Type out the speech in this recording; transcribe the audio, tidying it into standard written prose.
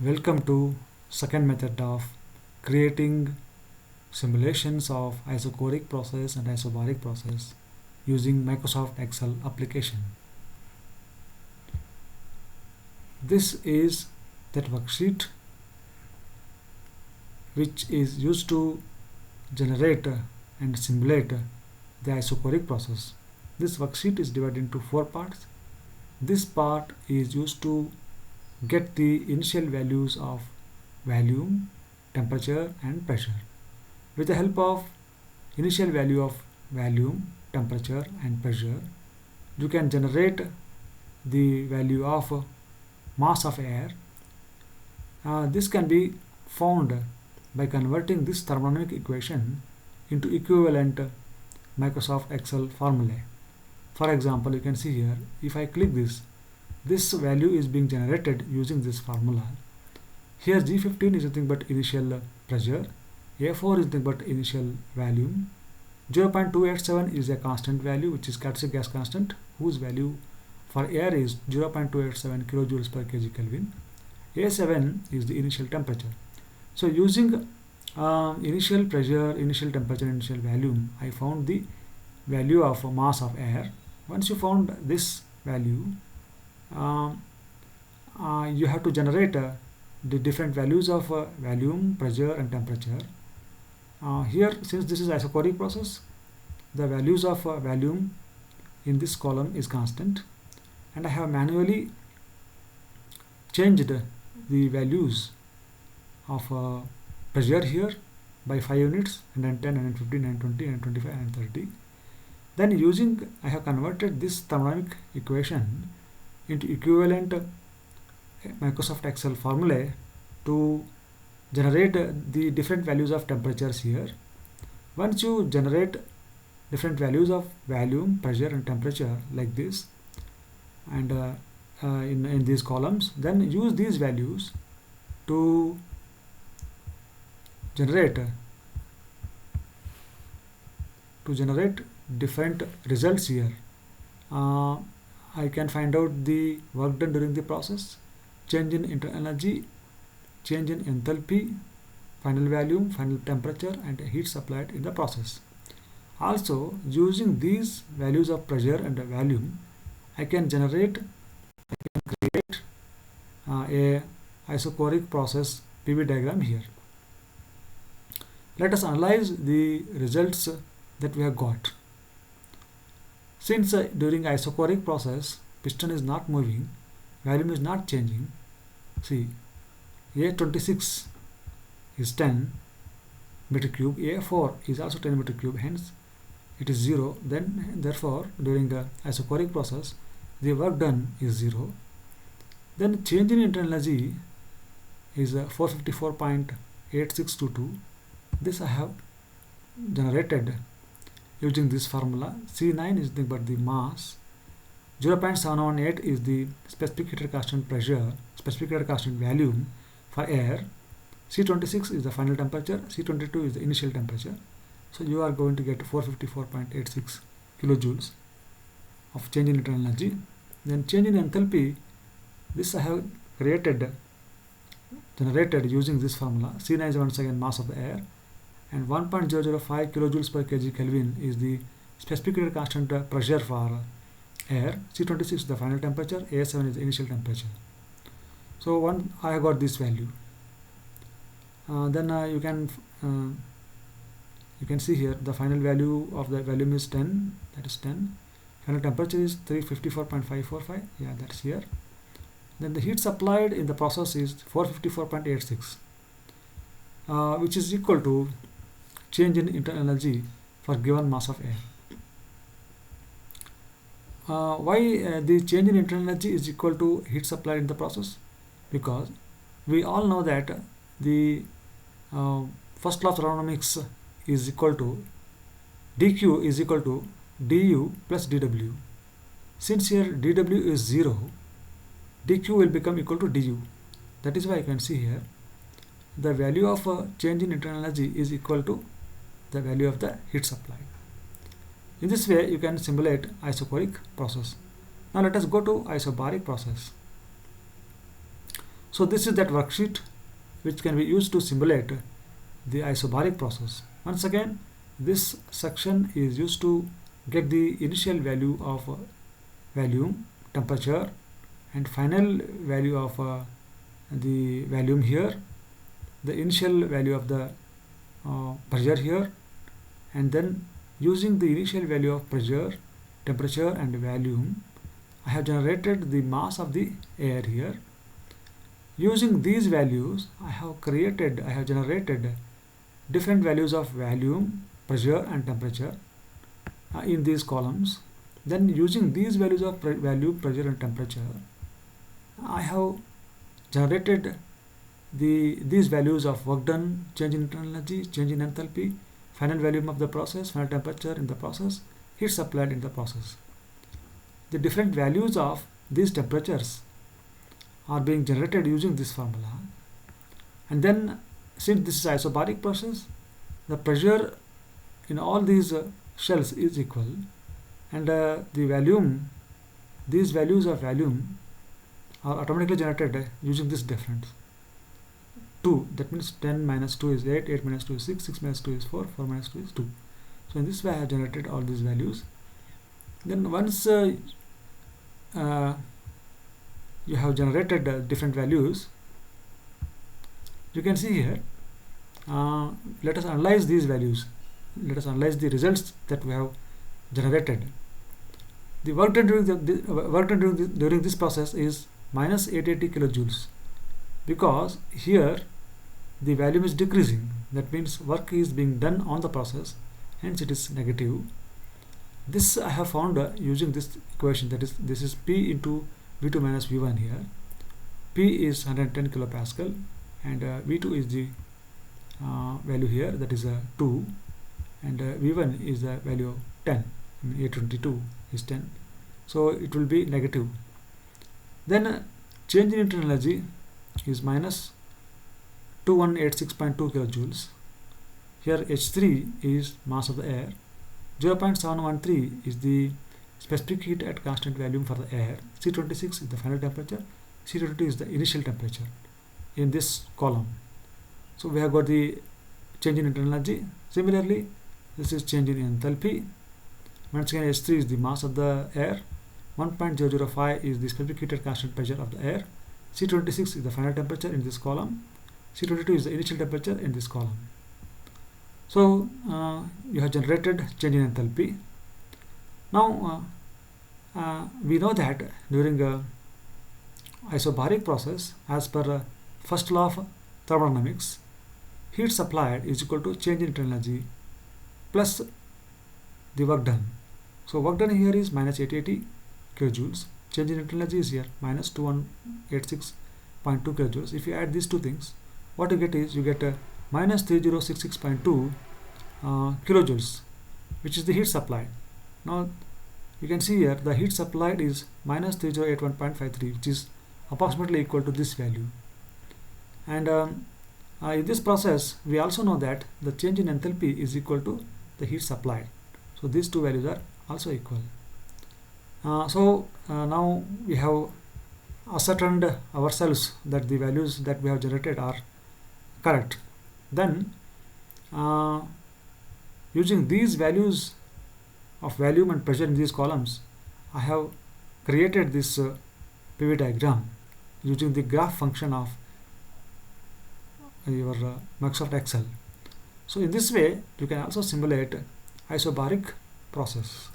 Welcome to second method of creating simulations of isochoric process and isobaric process using Microsoft Excel application. This is that worksheet which is used to generate and simulate the isochoric process. This worksheet is divided into 4 parts. This part is used to get the initial values of volume, temperature and pressure. With the help of initial value of volume, temperature and pressure, you can generate the value of mass of air. This can be found by converting this thermodynamic equation into equivalent Microsoft Excel formulae. For example, you can see here, if I click this value is being generated using this formula. Here G15 is nothing but initial pressure, A4 is nothing but initial volume, 0.287 is a constant value which is catalytic gas constant whose value for air is 0.287 kilojoules per kg Kelvin. A7 is the initial temperature. So using initial pressure, initial temperature, initial volume, I found the value of mass of air. Once you found this value, you have to generate the different values of volume, pressure and temperature. Here, since this is isochoric process, the values of volume in this column is constant, and I have manually changed the values of pressure here by 5 units, 110, 115, 120, 125 and 30. Then using, I have converted this thermodynamic equation into equivalent Microsoft Excel formulae to generate the different values of temperatures here. Once you generate different values of volume, pressure and temperature like this, and in these columns, then use these values to generate different results here. I can find out the work done during the process, change in internal energy, change in enthalpy, final volume, final temperature and heat supplied in the process. Also, using these values of pressure and volume, I can create a isochoric process PV diagram here. Let us analyze the results that we have got. Since during isochoric process piston is not moving, volume is not changing, see A26 is 10 meter cube, A4 is also 10 meter cube, hence it is 0. Then therefore during the isochoric process the work done is 0. Then change in internal energy is 454.8622. This I have generated using this formula. C9 is nothing but the mass, 0.718 is the specific heated constant pressure, specific heated constant volume for air, C26 is the final temperature, C22 is the initial temperature. So you are going to get 454.86 kilojoules of change in internal energy. Then change in enthalpy, this I have generated using this formula. C9 is once again mass of the air, and 1.005 kilojoules per kg Kelvin is the specific heated constant pressure for air. C26 is the final temperature, A7 is the initial temperature. So I have got this value. Then you can see here the final value of the volume is 10, that is 10. Final temperature is 354.545, yeah, that's here. Then the heat supplied in the process is 454.86, which is equal to change in internal energy for given mass of air. Why the change in internal energy is equal to heat supplied in the process? Because we all know that the first law of thermodynamics is equal to dq is equal to du plus dw. Since here dw is 0, dq will become equal to du. That is why you can see here the value of change in internal energy is equal to the value of the heat supply. In this way you can simulate isochoric process. Now let us go to isobaric process. So this is that worksheet which can be used to simulate the isobaric process. Once again, this section is used to get the initial value of volume, temperature, and final value of the volume here, the initial value of the pressure here, and then using the initial value of pressure, temperature, and volume, I have generated the mass of the air here. Using these values, I have generated different values of volume, pressure, and temperature in these columns. Then using these values of volume, pressure, and temperature, I have generated these values of work done, change in internal energy, change in enthalpy, final volume of the process, final temperature in the process, heat supplied in the process. The different values of these temperatures are being generated using this formula. And then, since this is isobaric process, the pressure in all these shells is equal, and the volume, these values of volume are automatically generated using this difference. 2, that means 10 minus 2 is 8, 8 minus 2 is 6, 6 minus 2 is 4, 4 minus 2 is 2. So in this way I have generated all these values. Then once you have generated different values, you can see here, let us analyze these values. Let us analyze the results that we have generated. The work done during this process is minus 880 kilojoules, because here the volume is decreasing. That means work is being done on the process, hence it is negative. This I have found using this equation, that is, this is P into V2 minus V1 here. P is 110 kilopascal, and V2 is the value here, that is 2, and V1 is the value of 10. I mean 822 is 10, so it will be negative. Then change in internal energy is minus 2186.2 kilojoules. Here H3 is mass of the air, 0.713 is the specific heat at constant volume for the air, C26 is the final temperature, C22 is the initial temperature in this column. So we have got the change in internal energy. Similarly, this is change in enthalpy. Once again, H3 is the mass of the air, 1.005 is the specific heat at constant pressure of the air, C26 is the final temperature in this column, C22 is the initial temperature in this column. So you have generated change in enthalpy. Now we know that during isobaric process, as per first law of thermodynamics, heat supplied is equal to change in internal energy plus the work done. So work done here is minus 880 kilojoules. Change in internal energy is here minus 2186.2 kilojoules. If you add these two things, what you get is, you get minus 3066.2 kilojoules, which is the heat supplied. Now you can see here the heat supplied is minus 3081.53, which is approximately equal to this value. And in this process, we also know that the change in enthalpy is equal to the heat supplied. So these two values are also equal. Now we have ascertained ourselves that the values that we have generated are correct. Then using these values of volume and pressure in these columns, I have created this PV diagram using the graph function of your Microsoft Excel. So in this way you can also simulate isobaric process.